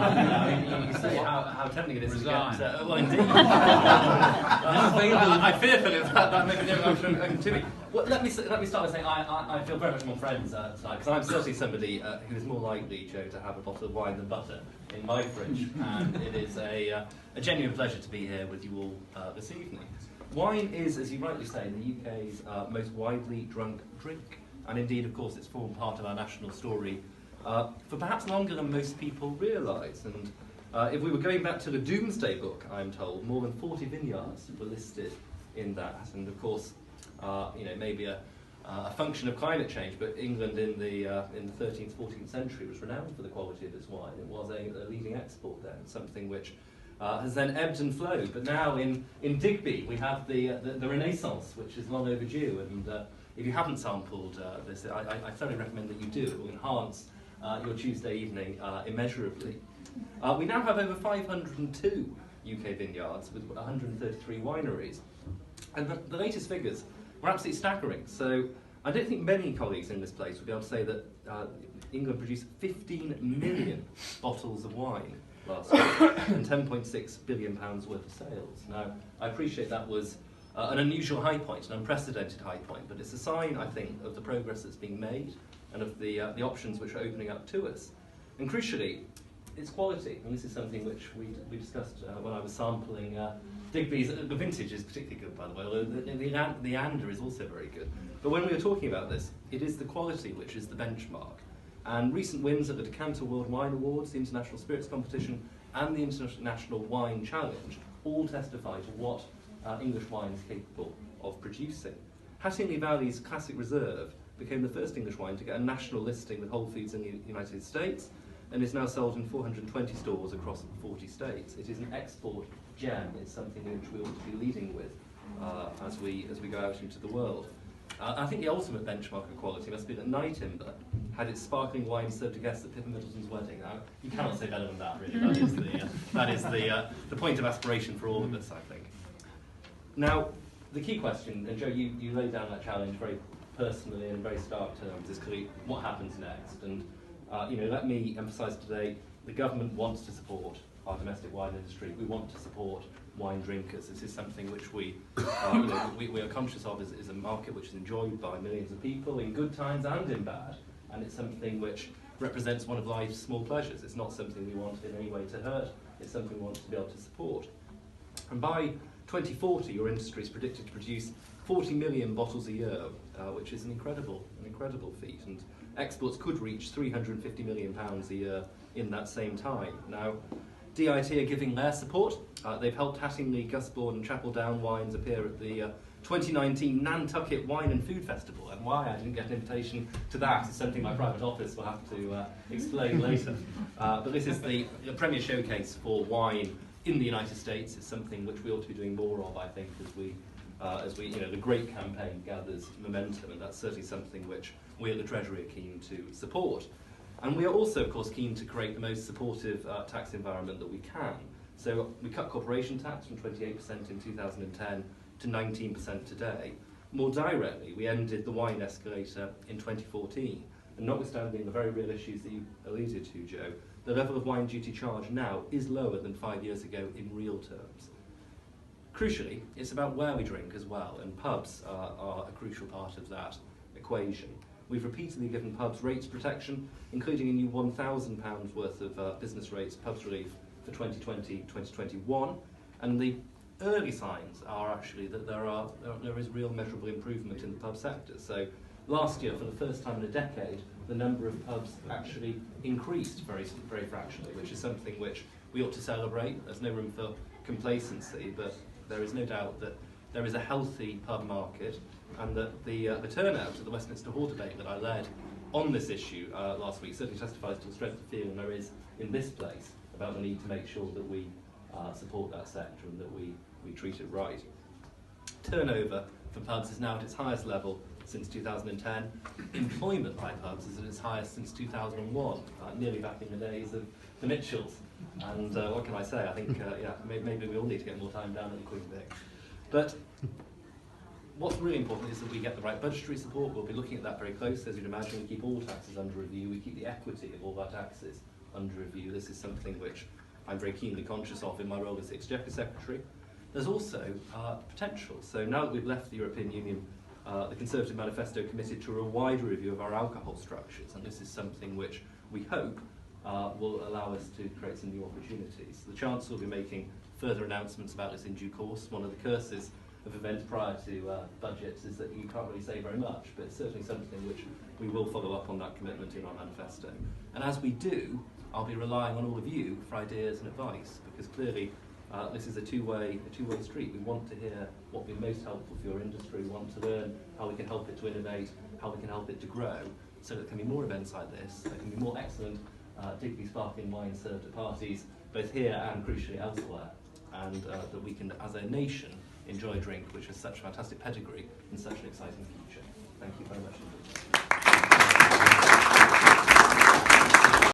You say how tempting it is to get. Well, indeed. I fear, Philip, that may be the option to me. Well, let me start by saying I feel very much more friends tonight, because I'm certainly somebody who is more likely, Joe, to have a bottle of wine than butter in my fridge, and it is a genuine pleasure to be here with you all this evening. Wine is, as you rightly say, the UK's most widely drunk drink, and indeed, of course, it's formed part of our national story for perhaps longer than most people realise. And if we were going back to the Doomsday Book, I'm told, more than 40 vineyards were listed in that. And of course, maybe a function of climate change, but England in the 13th, 14th century was renowned for the quality of its wine. It was a leading export then, something which has then ebbed and flowed. But now in Digby we have the Renaissance, which is long overdue. And if you haven't sampled this, I thoroughly recommend that you do. It will enhance your Tuesday evening immeasurably. We now have over 502 UK vineyards with 133 wineries. And the latest figures were absolutely staggering. So I don't think many colleagues in this place would be able to say that England produced 15 million bottles of wine last year and £10.6 billion worth of sales. Now, I appreciate that was an unusual high point, an unprecedented high point, but it's a sign, I think, of the progress that's being made and of the options which are opening up to us. And crucially, it's quality, and this is something which we discussed when I was sampling Digby's. The vintage is particularly good, by the way, although the Ander is also very good. But when we were talking about this, it is the quality which is the benchmark. And recent wins at the Decanter World Wine Awards, the International Spirits Competition, and the International Wine Challenge all testify to what English wine is capable of producing. Hattingley Valley's Classic Reserve became the first English wine to get a national listing with Whole Foods in the United States, and is now sold in 420 stores across 40 states. It is an export gem. It's something which we ought to be leading with as we go out into the world. I think the ultimate benchmark of quality must be that Nightimber had its sparkling wine served to guests at Pippa Middleton's wedding. Now, you cannot say better than that, really. That is the point of aspiration for all of us, I think. Now, the key question, and Joe, you laid down that challenge very personally and in very stark terms, is clearly what happens next. And let me emphasise today, the government wants to support our domestic wine industry. We want to support wine drinkers. This is something which we are conscious of is a market which is enjoyed by millions of people in good times and in bad. And it's something which represents one of life's small pleasures. It's not something we want in any way to hurt. It's something we want to be able to support. And by 2040, your industry is predicted to produce 40 million bottles a year, which is an incredible feat. And exports could reach £350 million a year in that same time. Now, DIT are giving their support. They've helped Hattingley, Gusbourne and Chapel Down wines appear at the 2019 Nantucket Wine and Food Festival. And why I didn't get an invitation to that is something my private office will have to explain later. But this is the premier showcase for wine in the United States. It's something which we ought to be doing more of, I think, as we the great campaign gathers momentum, and that's certainly something which we at the Treasury are keen to support. And we are also, of course, keen to create the most supportive tax environment that we can. So we cut corporation tax from 28% in 2010 to 19% today. More directly, we ended the wine escalator in 2014. And notwithstanding the very real issues that you alluded to, Joe, the level of wine duty charge now is lower than 5 years ago in real terms. Crucially, it's about where we drink as well, and pubs are a crucial part of that equation. We've repeatedly given pubs rates protection, including a new £1,000 worth of business rates pubs relief for 2020-2021, and the early signs are actually that there is real measurable improvement in the pub sector. So last year, for the first time in a decade, the number of pubs actually increased very fractionally, which is something which we ought to celebrate. There's no room for complacency, but there is no doubt that there is a healthy pub market, and that the turnout at the Westminster Hall debate that I led on this issue last week certainly testifies to the strength of feeling there is in this place about the need to make sure that we support that sector and that we treat it right. Turnover for pubs is now at its highest level since 2010. Employment by pubs is at its highest since 2001, nearly back in the days of the Mitchells. And what can I say? I think maybe we all need to get more time down at the Queen Vic. But what's really important is that we get the right budgetary support. We'll be looking at that very closely. As you'd imagine, we keep all taxes under review. We keep the equity of all our taxes under review. This is something which I'm very keenly conscious of in my role as the Exchequer Secretary. There's also potential. So now that we've left the European Union, the Conservative Manifesto committed to a wider review of our alcohol structures, and this is something which we hope will allow us to create some new opportunities. The Chancellor will be making further announcements about this in due course. One of the curses of events prior to budgets is that you can't really say very much, but it's certainly something which we will follow up on that commitment in our manifesto. And as we do, I'll be relying on all of you for ideas and advice, because clearly this is a two-way street. We want to hear what will be most helpful for your industry. We want to learn how we can help it to innovate, how we can help it to grow, so that there can be more events like this, there can be more excellent, particularly sparkling wine served at parties, both here and crucially elsewhere, and that we can, as a nation, enjoy a drink which has such fantastic pedigree and such an exciting future. Thank you very much indeed.